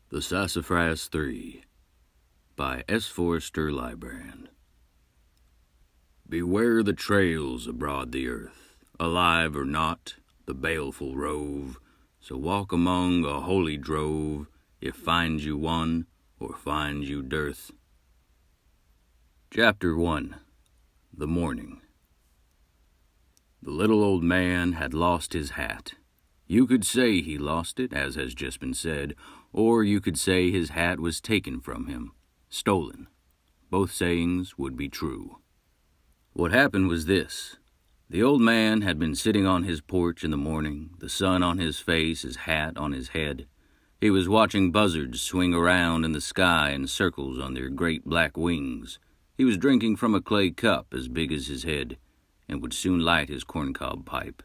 The Sassafras Three by S. Forrester Lybrand. Beware the trails abroad the earth, alive or not, the baleful rove, so walk among a holy drove, if finds you one, or finds you dearth. Chapter 1. The Morning. The little old man had lost his hat. You could say he lost it, as has just been said, or you could say his hat was taken from him, stolen. Both sayings would be true. What happened was this. The old man had been sitting on his porch in the morning, the sun on his face, his hat on his head. He was watching buzzards swing around in the sky in circles on their great black wings. He was drinking from a clay cup as big as his head, and would soon light his corncob pipe.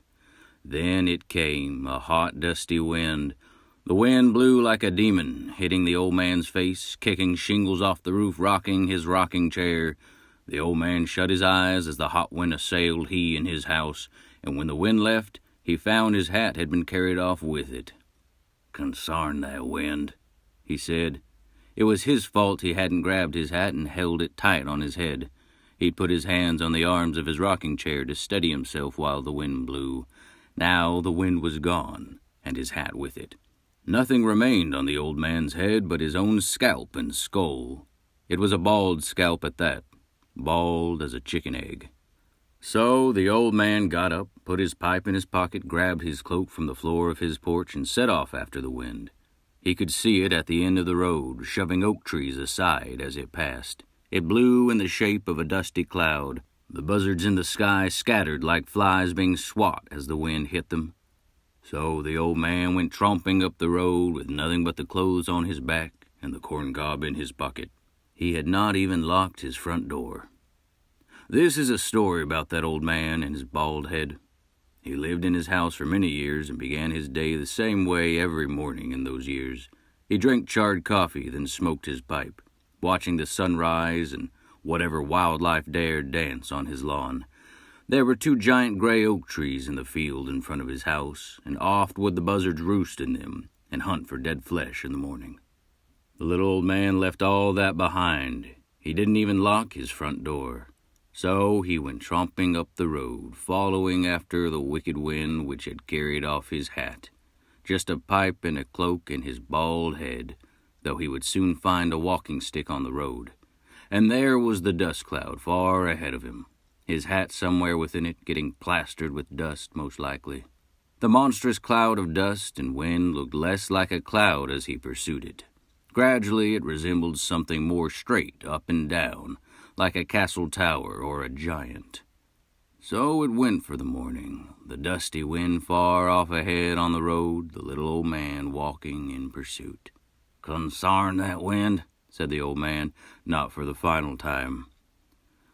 Then it came, a hot, dusty wind. The wind blew like a demon, hitting the old man's face, kicking shingles off the roof, rocking his rocking chair. The old man shut his eyes as the hot wind assailed he and his house, and when the wind left, he found his hat had been carried off with it. "Consarn that wind," he said. It was his fault he hadn't grabbed his hat and held it tight on his head. He'd put his hands on the arms of his rocking chair to steady himself while the wind blew. Now the wind was gone, and his hat with it. Nothing remained on the old man's head but his own scalp and skull. It was a bald scalp at that, bald as a chicken egg. So the old man got up, put his pipe in his pocket, grabbed his cloak from the floor of his porch, and set off after the wind. He could see it at the end of the road, shoving oak trees aside as it passed. It blew in the shape of a dusty cloud. The buzzards in the sky scattered like flies being swat as the wind hit them. So the old man went tromping up the road with nothing but the clothes on his back and the corncob in his pocket. He had not even locked his front door. This is a story about that old man and his bald head. He lived in his house for many years and began his day the same way every morning in those years. He drank charred coffee, then smoked his pipe, watching the sun rise and whatever wildlife dared dance on his lawn. There were 2 giant gray oak trees in the field in front of his house, and oft would the buzzards roost in them and hunt for dead flesh in the morning. The little old man left all that behind. He didn't even lock his front door. So he went tromping up the road, following after the wicked wind which had carried off his hat. Just a pipe and a cloak in his bald head, though he would soon find a walking stick on the road. And there was the dust cloud far ahead of him, his hat somewhere within it, getting plastered with dust most likely. The monstrous cloud of dust and wind looked less like a cloud as he pursued it. Gradually it resembled something more straight up and down, like a castle tower or a giant. So it went for the morning, the dusty wind far off ahead on the road, the little old man walking in pursuit. "Consarn that wind," said the old man, not for the final time.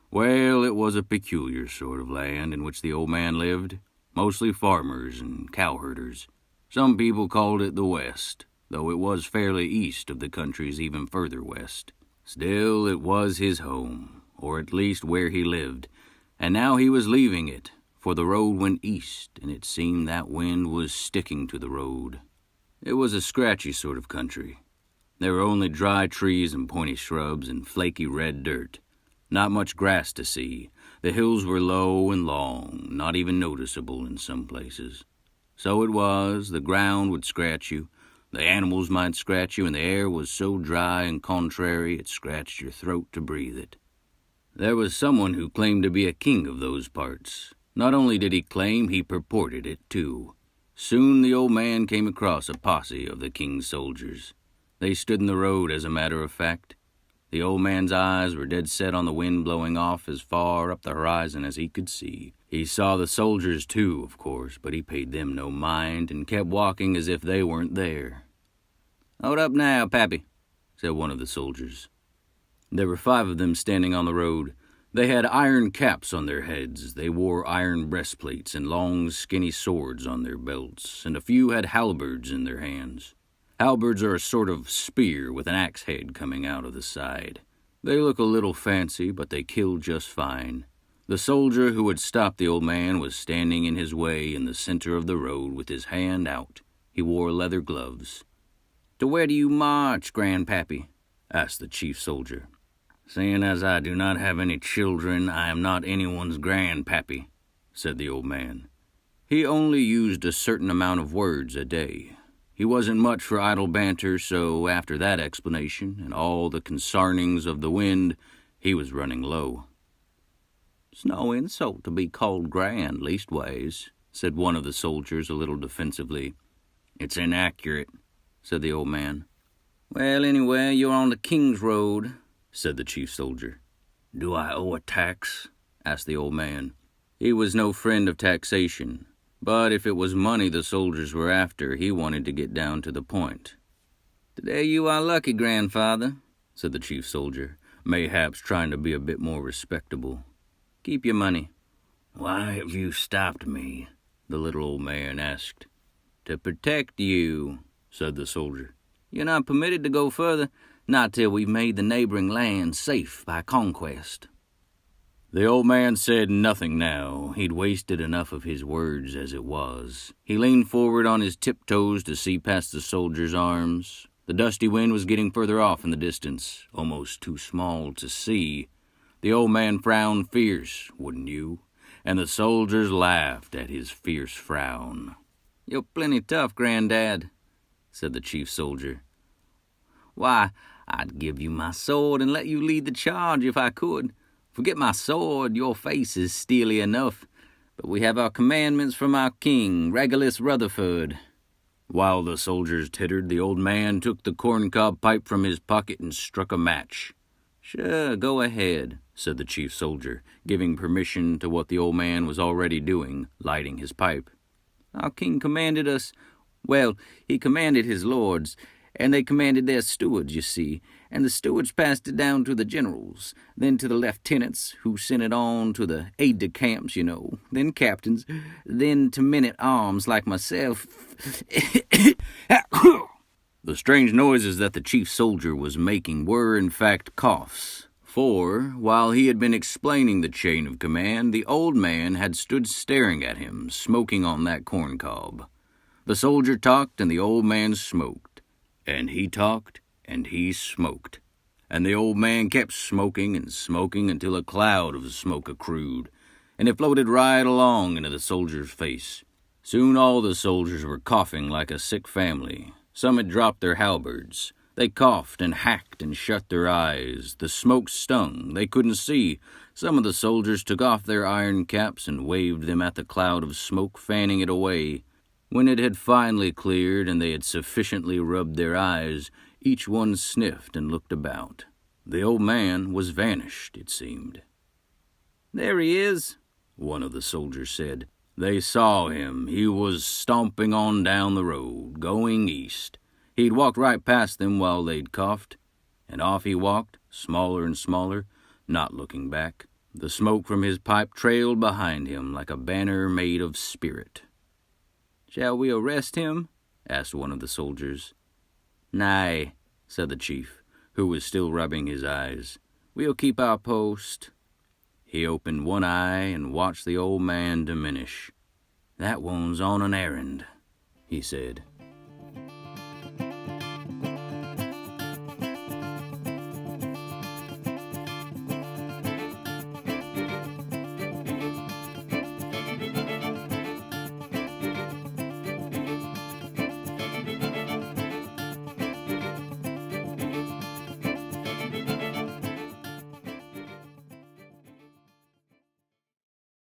Well, it was a peculiar sort of land in which the old man lived, mostly farmers and cowherders. Some people called it the West, though it was fairly east of the countries even further west. Still, it was his home, or at least where he lived, and now he was leaving it, for the road went east, and it seemed that wind was sticking to the road. It was a scratchy sort of country. There were only dry trees and pointy shrubs and flaky red dirt. Not much grass to see. The hills were low and long, not even noticeable in some places. So it was, the ground would scratch you, the animals might scratch you, and the air was so dry and contrary it scratched your throat to breathe it. There was someone who claimed to be a king of those parts. Not only did he claim, he purported it too. Soon the old man came across a posse of the king's soldiers. They stood in the road, as a matter of fact. The old man's eyes were dead set on the wind blowing off as far up the horizon as he could see. He saw the soldiers too, of course, but he paid them no mind and kept walking as if they weren't there. "Hold up now, Pappy," said one of the soldiers. There were 5 of them standing on the road. They had iron caps on their heads. They wore iron breastplates and long, skinny swords on their belts, and a few had halberds in their hands. Halberds are a sort of spear with an axe head coming out of the side. They look a little fancy, but they kill just fine. The soldier who had stopped the old man was standing in his way in the center of the road with his hand out. He wore leather gloves. "To where do you march, Grandpappy?" asked the chief soldier. "Seeing as I do not have any children, I am not anyone's grandpappy," said the old man. He only used a certain amount of words a day. He wasn't much for idle banter, so after that explanation and all the consarnings of the wind, he was running low. "It's no insult to be called grand, leastways," said one of the soldiers a little defensively. "It's inaccurate," said the old man. "Well, anyway, you're on the King's Road," said the chief soldier. "Do I owe a tax?" asked the old man. He was no friend of taxation, but if it was money the soldiers were after, he wanted to get down to the point. "Today you are lucky, grandfather," said the chief soldier, mayhaps trying to be a bit more respectable. "Keep your money." "Why have you stopped me?" the little old man asked. "To protect you," said the soldier. "You're not permitted to go further, not till we've made the neighboring land safe by conquest." The old man said nothing now. He'd wasted enough of his words as it was. He leaned forward on his tiptoes to see past the soldier's arms. The dusty wind was getting further off in the distance, almost too small to see. The old man frowned fierce, wouldn't you? And the soldiers laughed at his fierce frown. "You're plenty tough, Granddad," said the chief soldier. "Why, I'd give you my sword and let you lead the charge if I could. Forget my sword, your face is steely enough, but we have our commandments from our king, Regulus Rutherford." While the soldiers tittered, the old man took the corncob pipe from his pocket and struck a match. "Sure, go ahead," said the chief soldier, giving permission to what the old man was already doing, lighting his pipe. "Our king commanded us, well, he commanded his lords, and they commanded their stewards, you see, and the stewards passed it down to the generals, then to the lieutenants, who sent it on to the aide-de-camps, you know, then captains, then to men-at-arms like myself." The strange noises that the chief soldier was making were, in fact, coughs. For, while he had been explaining the chain of command, the old man had stood staring at him, smoking on that corncob. The soldier talked, and the old man smoked. And he talked, and he smoked. And the old man kept smoking and smoking until a cloud of smoke accrued, and it floated right along into the soldier's face. Soon all the soldiers were coughing like a sick family. Some had dropped their halberds. They coughed and hacked and shut their eyes. The smoke stung. They couldn't see. Some of the soldiers took off their iron caps and waved them at the cloud of smoke, fanning it away. When it had finally cleared and they had sufficiently rubbed their eyes, each one sniffed and looked about. The old man was vanished, it seemed. "There he is," one of the soldiers said. They saw him. He was stomping on down the road, going east. He'd walked right past them while they'd coughed, and off he walked, smaller and smaller, not looking back. The smoke from his pipe trailed behind him like a banner made of spirit. "Shall we arrest him?" asked one of the soldiers. "Nay," said the chief, who was still rubbing his eyes. "We'll keep our post." He opened one eye and watched the old man diminish. "That one's on an errand," he said.